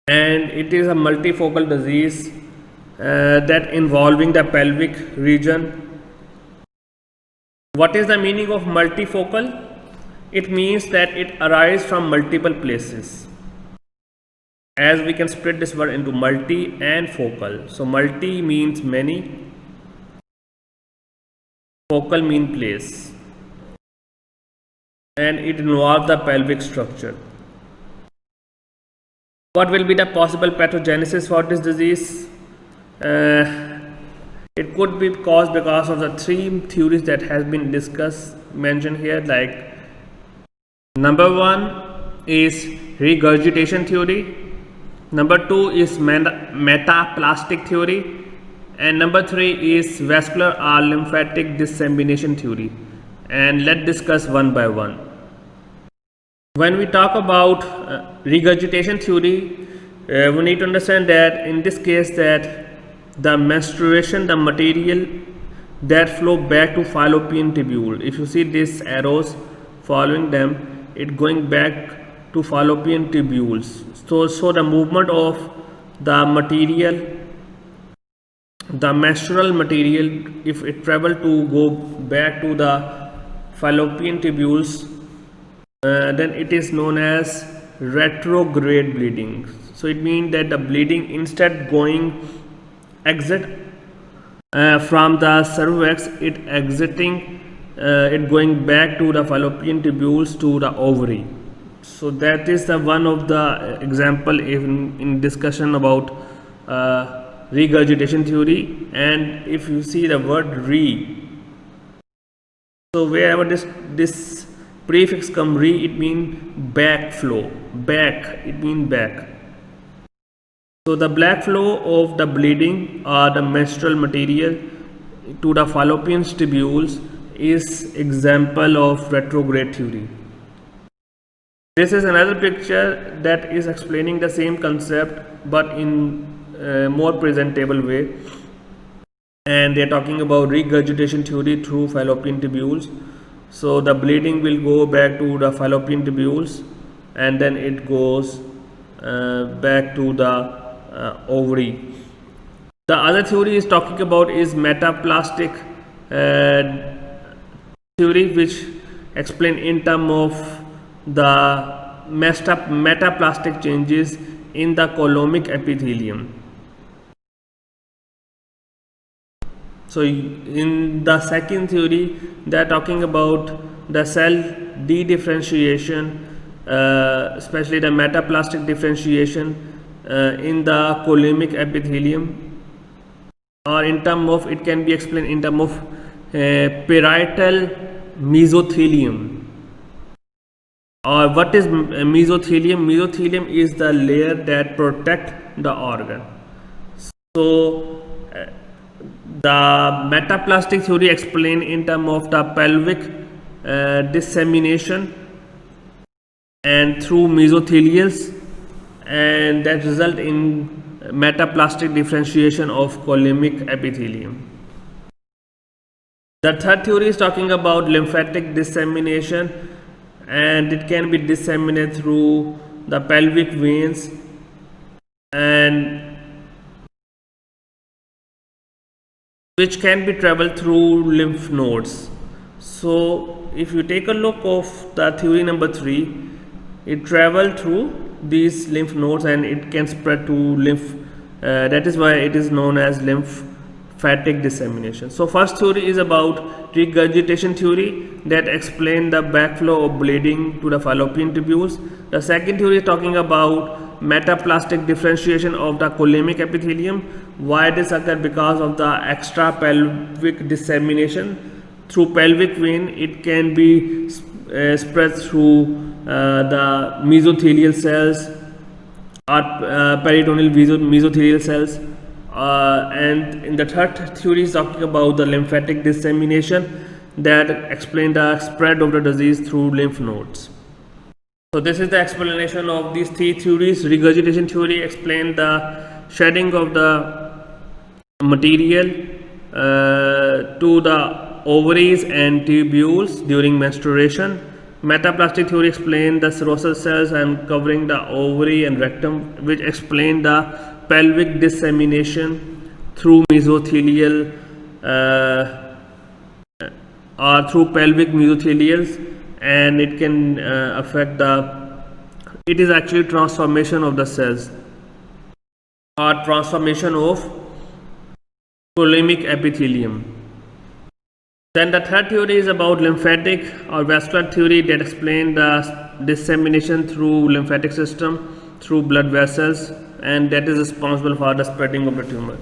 and it is a multifocal disease that involving the pelvic region. What is the meaning of multifocal? It means that it arises from multiple places, as we can split this word into multi and focal. So multi means many, focal mean place, and it involves the pelvic structure. What will be the possible pathogenesis for this disease? It could be caused because of the three theories that has been discussed mentioned here. Like number one is regurgitation theory, number two is metaplastic theory, and number three is vascular or lymphatic dissemination theory. And let's discuss one by one. When we talk about regurgitation theory, we need to understand that in this case that the menstruation, the material that flow back to fallopian tubule, if you see these arrows following them, it going back to fallopian tubules. So the movement of the material, the menstrual material, if it travel to go back to the fallopian tubules, then it is known as retrograde bleeding. So it means that the bleeding instead going exit from the cervix, it exiting, it going back to the fallopian tubules to the ovary. So that is the one of the example in discussion about regurgitation theory. And if you see the word re, so wherever this prefix come re, it means back flow, back, it means back. So the black flow of the bleeding or the menstrual material to the fallopian tubules is example of retrograde theory. This is another picture that is explaining the same concept but in a more presentable way, and they are talking about regurgitation theory through fallopian tubules. So the bleeding will go back to the fallopian tubules and then it goes back to the ovary. The other theory is talking about is metaplastic theory, which explain in terms of the metaplastic changes in the coulombic epithelium. So in the second theory, they are talking about the cell de-differentiation, especially the metaplastic differentiation in the coulombic epithelium, or in terms of, it can be explained in terms of parietal mesothelium. Or what is mesothelium? Mesothelium is the layer that protect the organ. So the metaplastic theory explained in terms of the pelvic dissemination and through mesothelials, and that result in metaplastic differentiation of coulombic epithelium. The third theory is talking about lymphatic dissemination, and it can be disseminated through the pelvic veins and which can be traveled through lymph nodes. So if you take a look of the theory number 3, it travel through these lymph nodes and it can spread to lymph, that is why it is known as lymphatic dissemination. So first theory is about regurgitation theory that explain the backflow of bleeding to the fallopian tubules. The second theory is talking about metaplastic differentiation of the coulombic epithelium. Why this occur? Because of the extra pelvic dissemination through pelvic vein. It can be spread through the mesothelial cells or peritoneal mesothelial cells. And in the third theory is talking about the lymphatic dissemination that explain the spread of the disease through lymph nodes. So this is the explanation of these three theories. Regurgitation theory explain the shedding of the material to the ovaries and tubules during menstruation, Metaplastic theory explained the serosal cells and covering the ovary and rectum, which explain the pelvic dissemination through mesothelial or through pelvic mesothelials, and it can affect the. It is actually transformation of the cells or transformation of coulommic epithelium. Then the third theory is about lymphatic or vascular theory that explain the dissemination through lymphatic system through blood vessels, and that is responsible for the spreading of the tumor.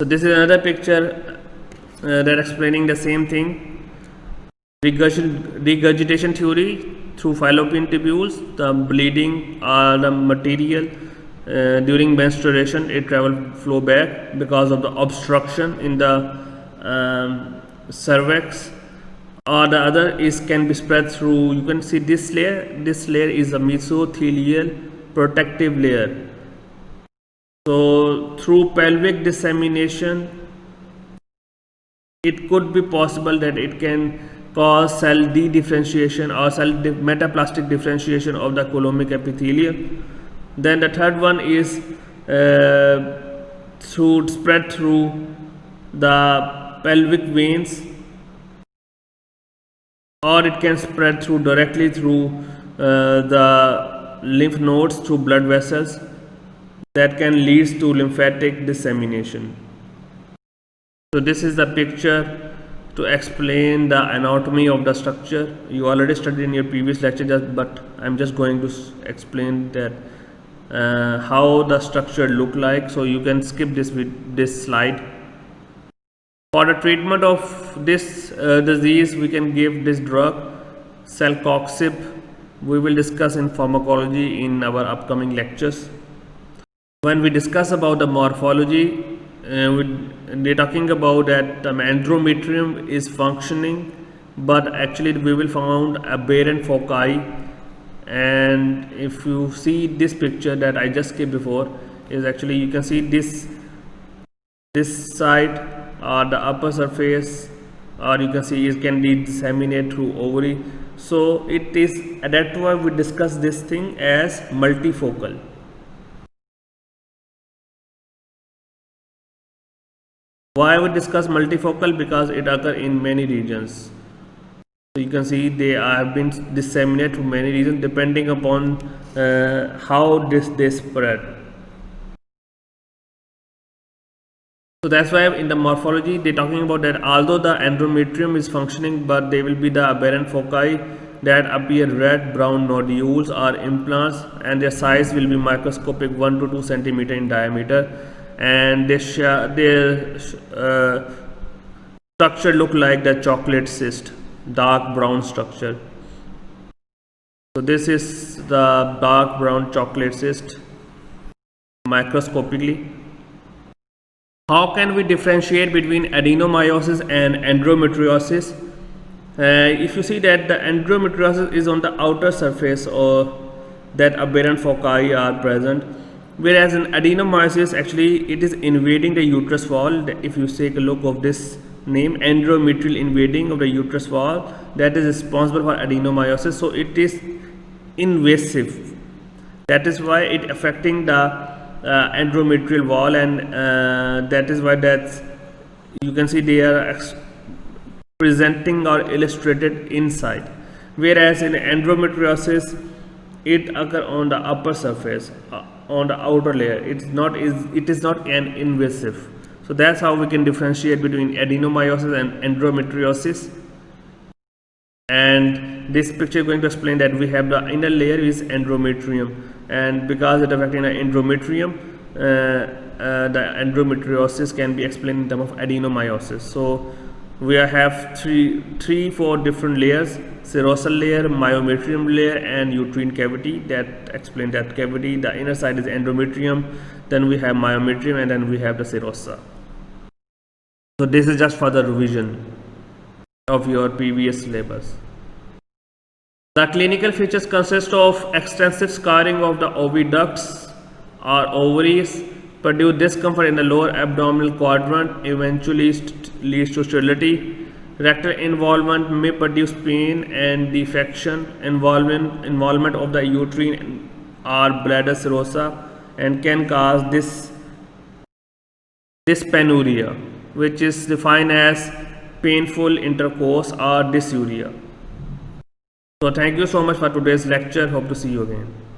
So this is another picture that explaining the same thing. Regurgitation theory through fallopian tubules, the bleeding or the material during menstruation, it flow back because of the obstruction in the cervix, or the other is can be spread through. You can see this layer. This layer is a mesothelial protective layer. So through pelvic dissemination, it could be possible that it can cause cell de-differentiation or cell metaplastic differentiation of the coulommic epithelium. Then the third one is spread through the pelvic veins, or it can spread through directly through the lymph nodes through blood vessels, that can lead to lymphatic dissemination. So this is the picture to explain the anatomy of the structure. You already studied in your previous lecture, but I'm just going to explain that how the structure look like, so you can skip this slide. For the treatment of this disease, we can give this drug celecoxib. We will discuss in pharmacology in our upcoming lectures. When we discuss about the morphology, we're talking about that the endometrium is functioning, but actually we will found aberrant foci. And if you see this picture that I just gave before, is actually you can see this side or the upper surface, or you can see it can be disseminated through ovary. So it is, that's why we discuss this thing as multifocal. Why we discuss multifocal? Because it occurs in many regions. So you can see they have been disseminated to many regions depending upon how they spread. So that's why in the morphology they're talking about that although the endometrium is functioning, but there will be the aberrant foci that appear red brown nodules or implants, and their size will be microscopic, 1 to 2 centimeter in diameter, and their structure look like the chocolate cyst, dark brown structure. So this is the dark brown chocolate cyst microscopically. How can we differentiate between adenomyosis and endometriosis? If you see that the endometriosis is on the outer surface, or that aberrant foci are present, whereas in adenomyosis actually it is invading the uterus wall. If you take a look of this name, endometrial invading of the uterus wall, that is responsible for adenomyosis. So it is invasive, that is why it affecting the endometrial wall, and that is why that's you can see they are presenting or illustrated inside, whereas in endometriosis it occur on the upper surface, on the outer layer. It is not an invasive. So that's how we can differentiate between adenomyosis and endometriosis. And this picture is going to explain that we have the inner layer is endometrium, and because it affecting the endometrium, the endometriosis can be explained in terms of adenomyosis. So we have four different layers: serosal layer, myometrium layer, and uterine cavity. That explain that cavity. The inner side is endometrium, then we have myometrium, and then we have the serosa. So this is just for the revision of your previous syllabus. The clinical features consist of extensive scarring of the oviducts or ovaries, produce discomfort in the lower abdominal quadrant, eventually leads to sterility. Rectal involvement may produce pain and defecation. Involvement of the uterine or bladder serosa and can cause dyspareunia, which is defined as painful intercourse or dysuria. So thank you so much for today's lecture. Hope to see you again.